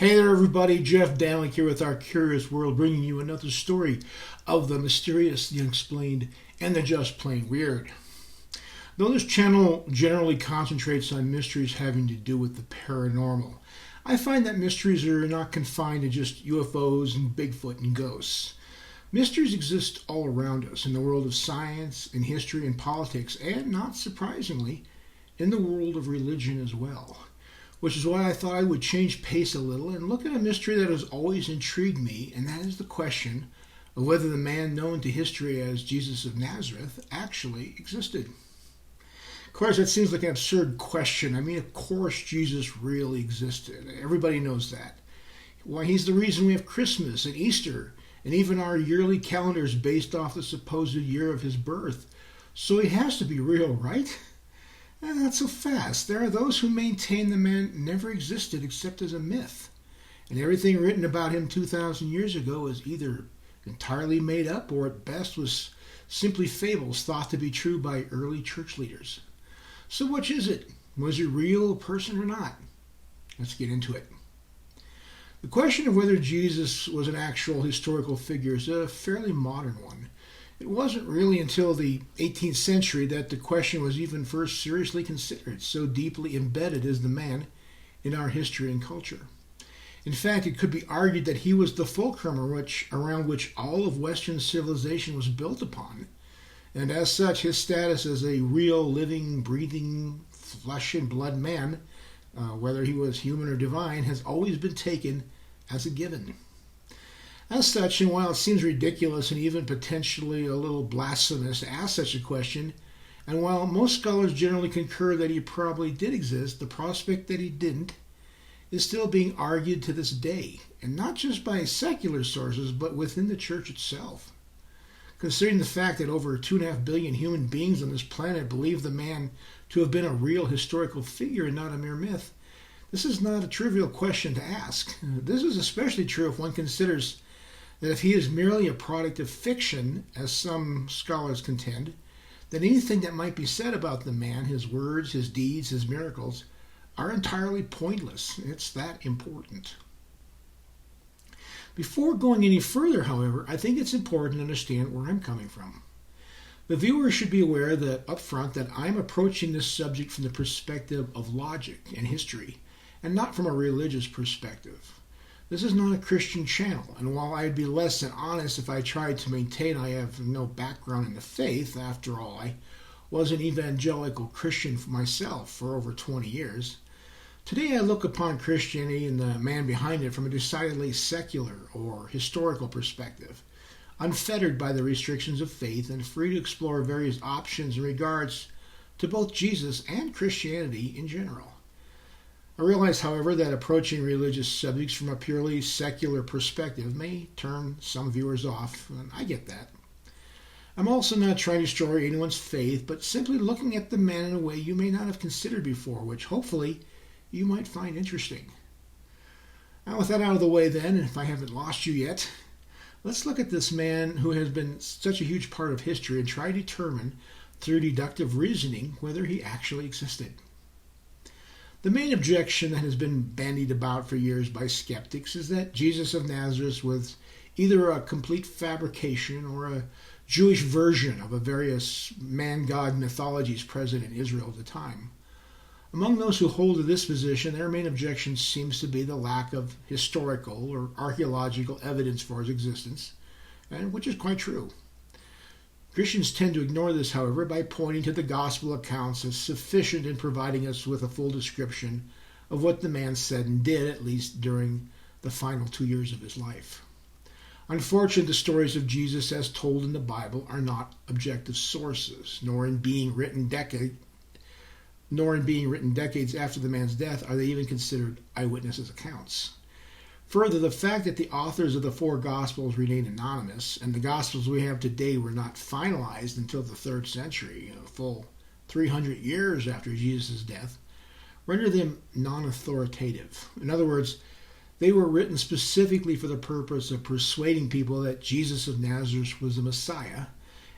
Hey there, everybody. Jeff Danlick here with Our Curious World, bringing you another story of the mysterious, the unexplained, and the just plain weird. Though this channel generally concentrates on mysteries having to do with the paranormal, I find that mysteries are not confined to just UFOs and Bigfoot and ghosts. Mysteries exist all around us in the world of science, in history, and politics, and, not surprisingly, in the world of religion as well. Which is why I thought I would change pace a little and look at a mystery that has always intrigued me, and that is the question of whether the man known to history as Jesus of Nazareth actually existed. Of course, that seems like an absurd question. I mean, of course Jesus really existed. Everybody knows that. Why, he's the reason we have Christmas and Easter, and even our yearly calendars based off the supposed year of his birth. So he has to be real, right? Not so fast. There are those who maintain the man never existed except as a myth, and everything written about him 2,000 years ago is either entirely made up or at best was simply fables thought to be true by early church leaders. So which is it? Was he a real person or not? Let's get into it. The question of whether Jesus was an actual historical figure is a fairly modern one. It wasn't really until the 18th century that the question was even first seriously considered, so deeply embedded is the man in our history and culture. In fact, it could be argued that he was the fulcrum around which all of Western civilization was built upon, and as such, his status as a real, living, breathing, flesh and blood man, whether he was human or divine, has always been taken as a given. As such, and while it seems ridiculous and even potentially a little blasphemous to ask such a question, and while most scholars generally concur that he probably did exist, the prospect that he didn't is still being argued to this day, and not just by secular sources, but within the church itself. Considering the fact that over 2.5 billion human beings on this planet believe the man to have been a real historical figure and not a mere myth, this is not a trivial question to ask. This is especially true if one considers that if he is merely a product of fiction, as some scholars contend, then anything that might be said about the man, his words, his deeds, his miracles, are entirely pointless. It's that important. Before going any further, however, I think it's important to understand where I'm coming from. The viewer should be aware that up front that I'm approaching this subject from the perspective of logic and history, and not from a religious perspective. This is not a Christian channel, and while I'd be less than honest if I tried to maintain I have no background in the faith, after all, I was an evangelical Christian myself for over 20 years, today I look upon Christianity and the man behind it from a decidedly secular or historical perspective, unfettered by the restrictions of faith and free to explore various options in regards to both Jesus and Christianity in general. I realize, however, that approaching religious subjects from a purely secular perspective may turn some viewers off, and I get that. I'm also not trying to destroy anyone's faith, but simply looking at the man in a way you may not have considered before, which hopefully you might find interesting. Now, with that out of the way then, if I haven't lost you yet, let's look at this man who has been such a huge part of history and try to determine, through deductive reasoning, whether he actually existed. The main objection that has been bandied about for years by skeptics is that Jesus of Nazareth was either a complete fabrication or a Jewish version of a various man-god mythologies present in Israel at the time. Among those who hold to this position, their main objection seems to be the lack of historical or archaeological evidence for his existence, and which is quite true. Christians tend to ignore this, however, by pointing to the gospel accounts as sufficient in providing us with a full description of what the man said and did, at least during the final 2 years of his life. Unfortunately, the stories of Jesus as told in the Bible are not objective sources, nor in being written decades after the man's death are they even considered eyewitnesses' accounts. Further, the fact that the authors of the 4 Gospels remain anonymous, and the Gospels we have today were not finalized until the 3rd century, a full 300 years after Jesus' death, render them non-authoritative. In other words, they were written specifically for the purpose of persuading people that Jesus of Nazareth was the Messiah,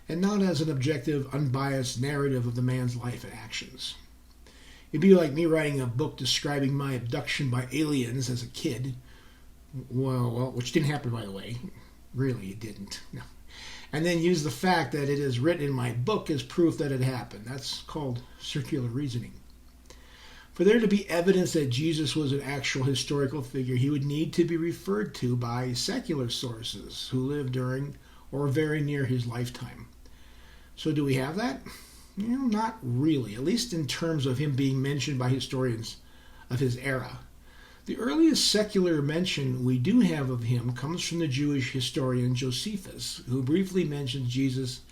and not as an objective, unbiased narrative of the man's life and actions. It'd be like me writing a book describing my abduction by aliens as a kid, Well, which didn't happen, by the way. Really, it didn't. No. And then use the fact that it is written in my book as proof that it happened. That's called circular reasoning. For there to be evidence that Jesus was an actual historical figure, he would need to be referred to by secular sources who lived during or very near his lifetime. So do we have that? Not really, at least in terms of him being mentioned by historians of his era. The earliest secular mention we do have of him comes from the Jewish historian Josephus, who briefly mentions Jesus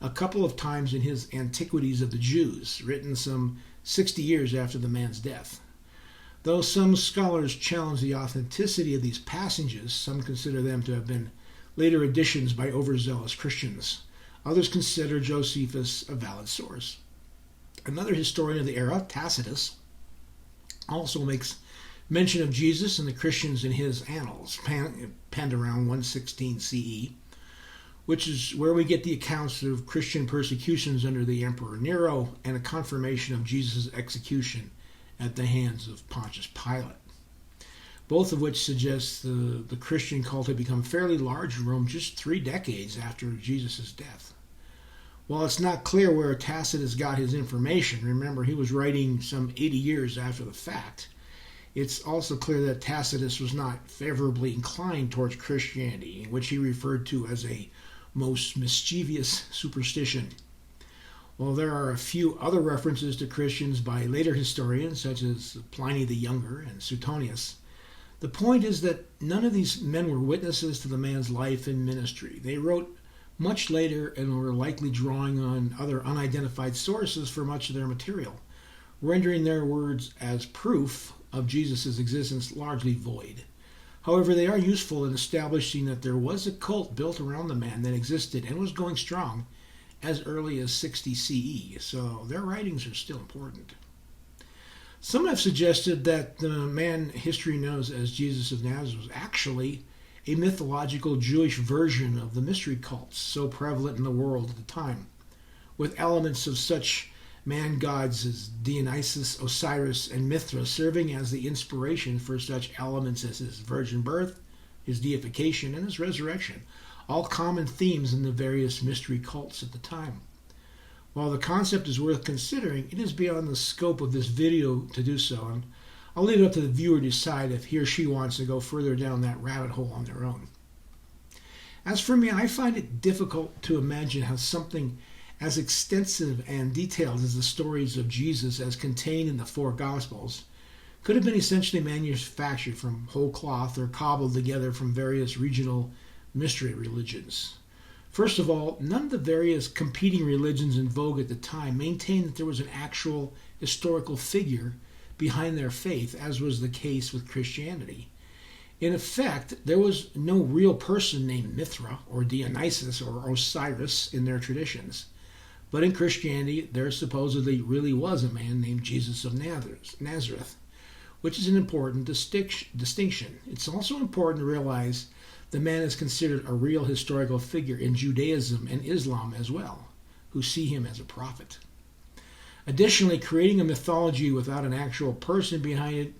a couple of times in his Antiquities of the Jews, written some 60 years after the man's death. Though some scholars challenge the authenticity of these passages, some consider them to have been later additions by overzealous Christians. Others consider Josephus a valid source. Another historian of the era, Tacitus, also makes mention of Jesus and the Christians in his Annals, penned around 116 CE, which is where we get the accounts of Christian persecutions under the Emperor Nero and a confirmation of Jesus' execution at the hands of Pontius Pilate, both of which suggest the Christian cult had become fairly large in Rome just 3 decades after Jesus' death. While it's not clear where Tacitus got his information, remember he was writing some 80 years after the fact, it's also clear that Tacitus was not favorably inclined towards Christianity, which he referred to as a most mischievous superstition. While there are a few other references to Christians by later historians, such as Pliny the Younger and Suetonius, the point is that none of these men were witnesses to the man's life and ministry. They wrote much later and were likely drawing on other unidentified sources for much of their material, rendering their words as proof of Jesus' existence largely void. However, they are useful in establishing that there was a cult built around the man that existed and was going strong as early as 60 CE, so their writings are still important. Some have suggested that the man history knows as Jesus of Nazareth was actually a mythological Jewish version of the mystery cults so prevalent in the world at the time, with elements of such man-gods as Dionysus, Osiris, and Mithra serving as the inspiration for such elements as his virgin birth, his deification, and his resurrection, all common themes in the various mystery cults at the time. While the concept is worth considering, it is beyond the scope of this video to do so, and I'll leave it up to the viewer to decide if he or she wants to go further down that rabbit hole on their own. As for me, I find it difficult to imagine how something as extensive and detailed as the stories of Jesus as contained in the 4 Gospels could have been essentially manufactured from whole cloth or cobbled together from various regional mystery religions. First of all, none of the various competing religions in vogue at the time maintained that there was an actual historical figure behind their faith, as was the case with Christianity. In effect, there was no real person named Mithra or Dionysus or Osiris in their traditions. But in Christianity, there supposedly really was a man named Jesus of Nazareth, which is an important distinction. It's also important to realize the man is considered a real historical figure in Judaism and Islam as well, who see him as a prophet. Additionally, creating a mythology without an actual person behind it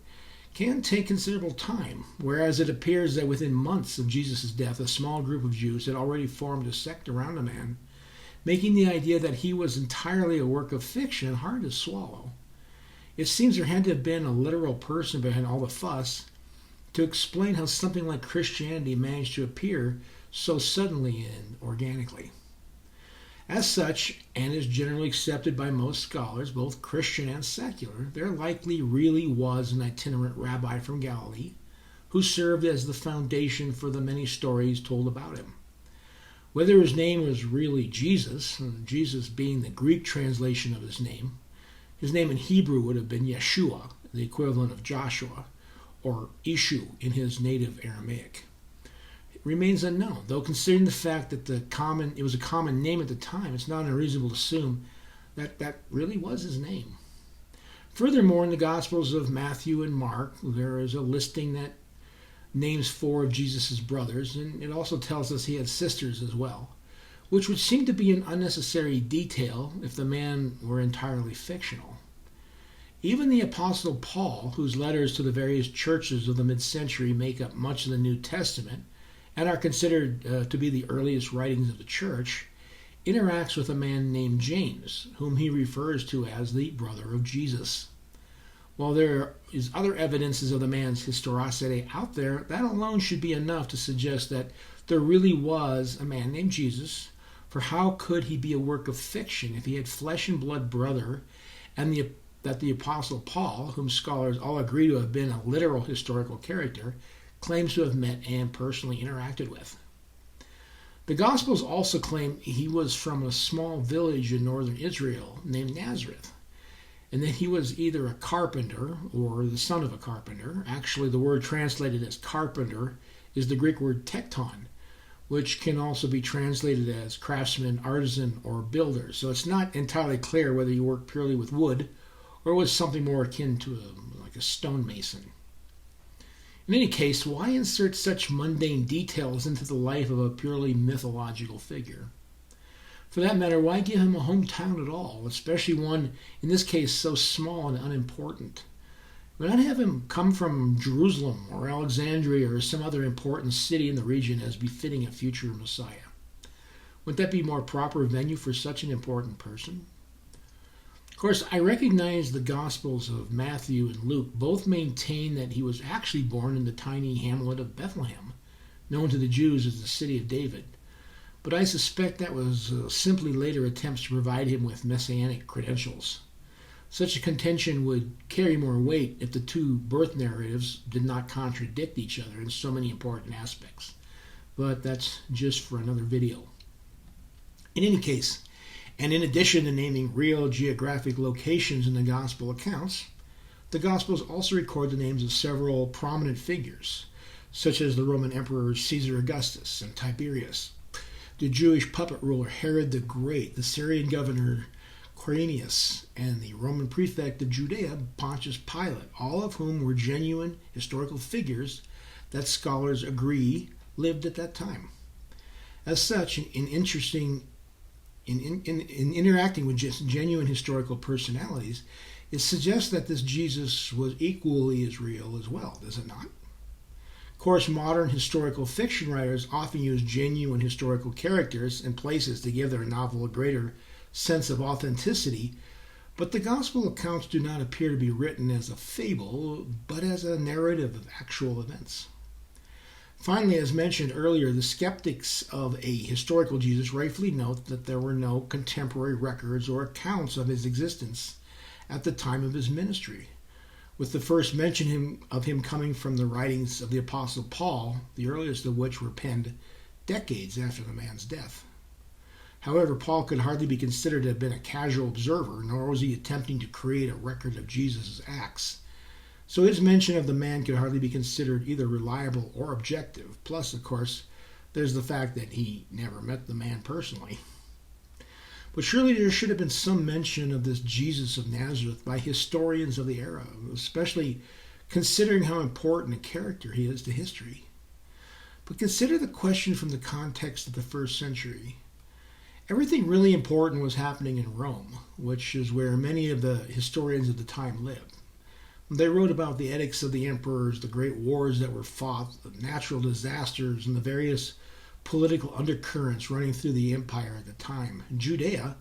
can take considerable time, whereas it appears that within months of Jesus' death, a small group of Jews had already formed a sect around the man, making the idea that he was entirely a work of fiction hard to swallow. It seems there had to have been a literal person behind all the fuss to explain how something like Christianity managed to appear so suddenly and organically. As such, and is generally accepted by most scholars, both Christian and secular, there likely really was an itinerant rabbi from Galilee who served as the foundation for the many stories told about him. Whether his name was really Jesus, Jesus being the Greek translation of his name in Hebrew would have been Yeshua, the equivalent of Joshua, or Ishu in his native Aramaic. It remains unknown, though considering the fact that it was a common name at the time, it's not unreasonable to assume that that really was his name. Furthermore, in the Gospels of Matthew and Mark, there is a listing that names 4 of Jesus' brothers, and it also tells us he had sisters as well, which would seem to be an unnecessary detail if the man were entirely fictional. Even the Apostle Paul, whose letters to the various churches of the mid-century make up much of the New Testament and are considered to be the earliest writings of the church, interacts with a man named James, whom he refers to as the brother of Jesus. While there is other evidences of the man's historicity out there, that alone should be enough to suggest that there really was a man named Jesus, for how could he be a work of fiction if he had flesh and blood brother, and that the Apostle Paul, whom scholars all agree to have been a literal historical character, claims to have met and personally interacted with. The Gospels also claim he was from a small village in northern Israel named Nazareth, and that he was either a carpenter or the son of a carpenter. Actually, the word translated as carpenter is the Greek word tekton, which can also be translated as craftsman, artisan, or builder. So it's not entirely clear whether he worked purely with wood or was something more akin to like a stonemason. In any case, why insert such mundane details into the life of a purely mythological figure? For that matter, why give him a hometown at all, especially one, in this case, so small and unimportant? Why not have him come from Jerusalem or Alexandria or some other important city in the region as befitting a future Messiah? Wouldn't that be a more proper venue for such an important person? Of course, I recognize the Gospels of Matthew and Luke both maintain that he was actually born in the tiny hamlet of Bethlehem, known to the Jews as the City of David. But I suspect that was simply later attempts to provide him with messianic credentials. Such a contention would carry more weight if the two birth narratives did not contradict each other in so many important aspects. But that's just for another video. In any case, and in addition to naming real geographic locations in the Gospel accounts, the Gospels also record the names of several prominent figures, such as the Roman Emperor Caesar Augustus and Tiberius, the Jewish puppet ruler Herod the Great, the Syrian governor Quirinius, and the Roman prefect of Judea, Pontius Pilate, all of whom were genuine historical figures that scholars agree lived at that time. As such, in interacting with just genuine historical personalities, it suggests that this Jesus was equally as real as well, does it not? Of course, modern historical fiction writers often use genuine historical characters and places to give their novel a greater sense of authenticity, but the Gospel accounts do not appear to be written as a fable, but as a narrative of actual events. Finally, as mentioned earlier, the skeptics of a historical Jesus rightfully note that there were no contemporary records or accounts of his existence at the time of his ministry, with the first mention of him coming from the writings of the Apostle Paul, the earliest of which were penned decades after the man's death. However, Paul could hardly be considered to have been a casual observer, nor was he attempting to create a record of Jesus' acts. So his mention of the man could hardly be considered either reliable or objective. Plus, of course, there's the fact that he never met the man personally. But surely there should have been some mention of this Jesus of Nazareth by historians of the era, especially considering how important a character he is to history. But consider the question from the context of the first century. Everything really important was happening in Rome, which is where many of the historians of the time lived. They wrote about the edicts of the emperors, the great wars that were fought, the natural disasters, and the various political undercurrents running through the empire at the time. Judea,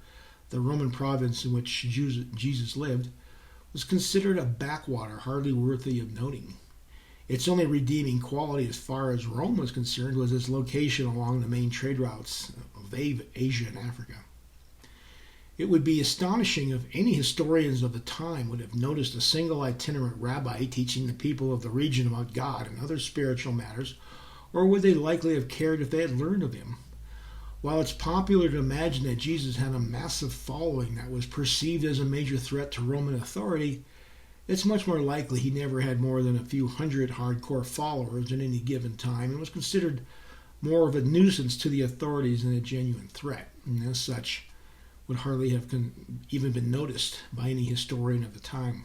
the Roman province in which Jesus lived, was considered a backwater hardly worthy of noting. Its only redeeming quality as far as Rome was concerned was its location along the main trade routes of Asia and Africa. It would be astonishing if any historians of the time would have noticed a single itinerant rabbi teaching the people of the region about God and other spiritual matters, or would they likely have cared if they had learned of him? While it's popular to imagine that Jesus had a massive following that was perceived as a major threat to Roman authority, it's much more likely he never had more than a few hundred hardcore followers at any given time and was considered more of a nuisance to the authorities than a genuine threat, and as such would hardly have even been noticed by any historian of the time.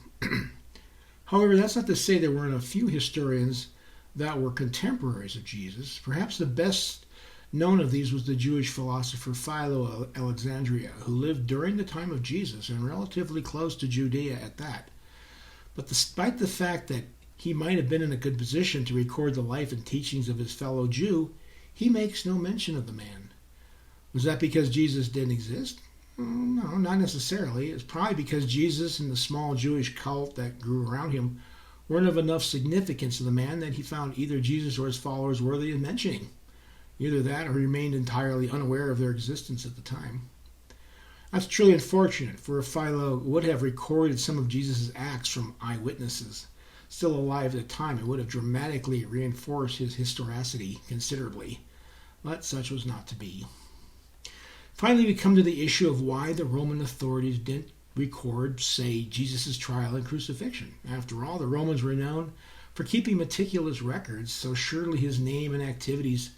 However, that's not to say there weren't a few historians that were contemporaries of Jesus. Perhaps the best known of these was the Jewish philosopher Philo of Alexandria, who lived during the time of Jesus and relatively close to Judea at that. But despite the fact that he might have been in a good position to record the life and teachings of his fellow Jew, he makes no mention of the man. Was that because Jesus didn't exist? No, not necessarily. It's probably because Jesus and the small Jewish cult that grew around him weren't of enough significance to the man that he found either Jesus or his followers worthy of mentioning. Either that or he remained entirely unaware of their existence at the time. That's truly unfortunate, for if Philo would have recorded some of Jesus' acts from eyewitnesses still alive at the time, it would have dramatically reinforced his historicity considerably. But such was not to be. Finally, we come to the issue of why the Roman authorities didn't record, say, Jesus' trial and crucifixion. After all, the Romans were known for keeping meticulous records, so surely his name and activities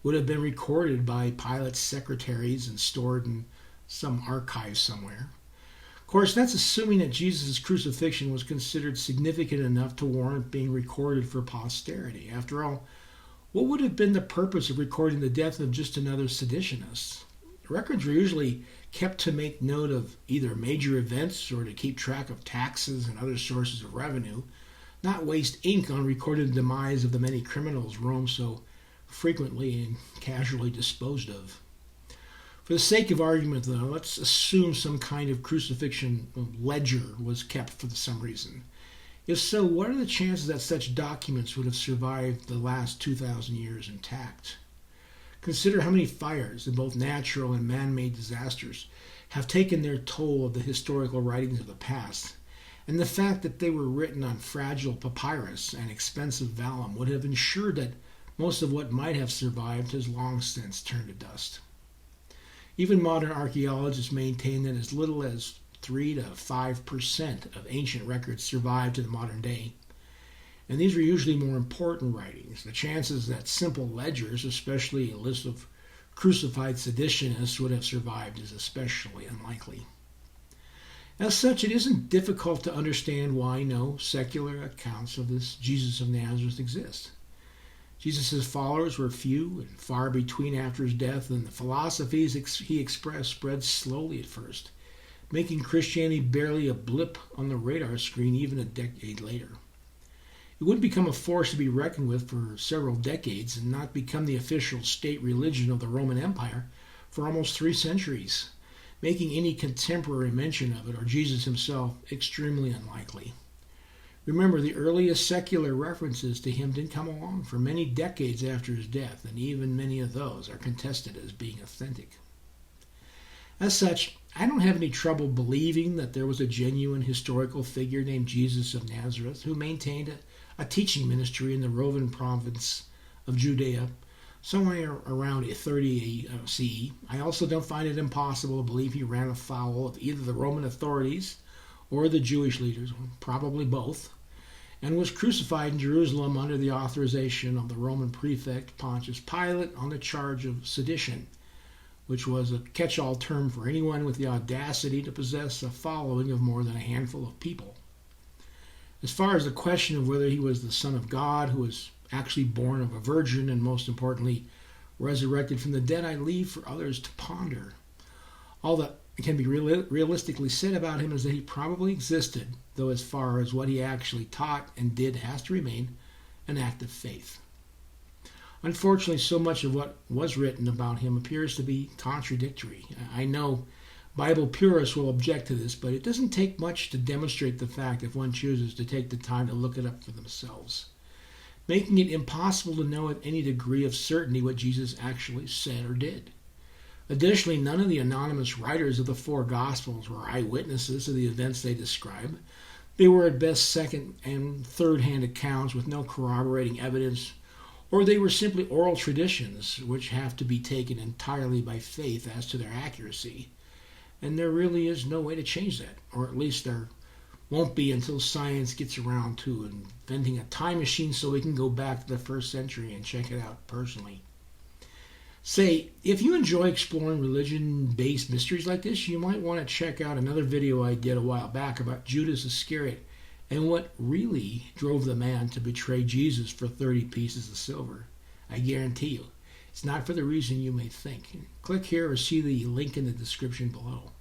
would have been recorded by Pilate's secretaries and stored in some archive somewhere. Of course, that's assuming that Jesus' crucifixion was considered significant enough to warrant being recorded for posterity. After all, what would have been the purpose of recording the death of just another seditionist? Records were usually kept to make note of either major events or to keep track of taxes and other sources of revenue, not waste ink on recording the demise of the many criminals Rome so frequently and casually disposed of. For the sake of argument, though, let's assume some kind of crucifixion ledger was kept for some reason. If so, what are the chances that such documents would have survived the last 2,000 years intact? Consider how many fires, in both natural and man-made disasters, have taken their toll of the historical writings of the past, and the fact that they were written on fragile papyrus and expensive vellum would have ensured that most of what might have survived has long since turned to dust. Even modern archaeologists maintain that as little as 3 to 5% of ancient records survive to the modern day. And these were usually more important writings. The chances that simple ledgers, especially a list of crucified seditionists, would have survived is especially unlikely. As such, it isn't difficult to understand why no secular accounts of this Jesus of Nazareth exist. Jesus' followers were few and far between after his death, and the philosophies he expressed spread slowly at first, making Christianity barely a blip on the radar screen even a decade later. It would become a force to be reckoned with for several decades and not become the official state religion of the Roman Empire for almost 3 centuries, making any contemporary mention of it, or Jesus himself, extremely unlikely. Remember, the earliest secular references to him didn't come along for many decades after his death, and even many of those are contested as being authentic. As such, I don't have any trouble believing that there was a genuine historical figure named Jesus of Nazareth who maintained a teaching ministry in the Roman province of Judea somewhere around 30 CE. I also don't find it impossible to believe he ran afoul of either the Roman authorities or the Jewish leaders, probably both, and was crucified in Jerusalem under the authorization of the Roman prefect Pontius Pilate on the charge of sedition, which was a catch-all term for anyone with the audacity to possess a following of more than a handful of people. As far as the question of whether he was the Son of God who was actually born of a virgin and, most importantly, resurrected from the dead, I leave for others to ponder. All that can be realistically said about him is that he probably existed, though as far as what he actually taught and did has to remain an act of faith. Unfortunately, so much of what was written about him appears to be contradictory. I know Bible purists will object to this, but it doesn't take much to demonstrate the fact if one chooses to take the time to look it up for themselves, making it impossible to know with any degree of certainty what Jesus actually said or did. Additionally, none of the anonymous writers of the 4 Gospels were eyewitnesses of the events they describe. They were at best second- and third-hand accounts with no corroborating evidence, or they were simply oral traditions which have to be taken entirely by faith as to their accuracy. And there really is no way to change that, or at least there won't be until science gets around to inventing a time machine so we can go back to the 1st century and check it out personally. Say, if you enjoy exploring religion-based mysteries like this, you might want to check out another video I did a while back about Judas Iscariot and what really drove the man to betray Jesus for 30 pieces of silver. I guarantee you, it's not for the reason you may think. Click here or see the link in the description below.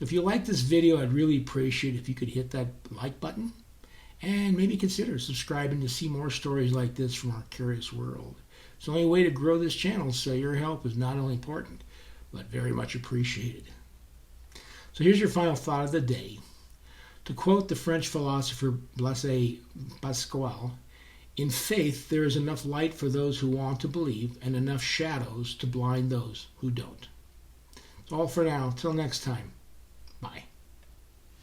If you like this video, I'd really appreciate if you could hit that like button and maybe consider subscribing to see more stories like this from our curious world. It's the only way to grow this channel, so your help is not only important, but very much appreciated. So here's your final thought of the day. To quote the French philosopher Blaise Pascal, in faith there is enough light for those who want to believe and enough shadows to blind those who don't. That's all for now. Till next time. Bye.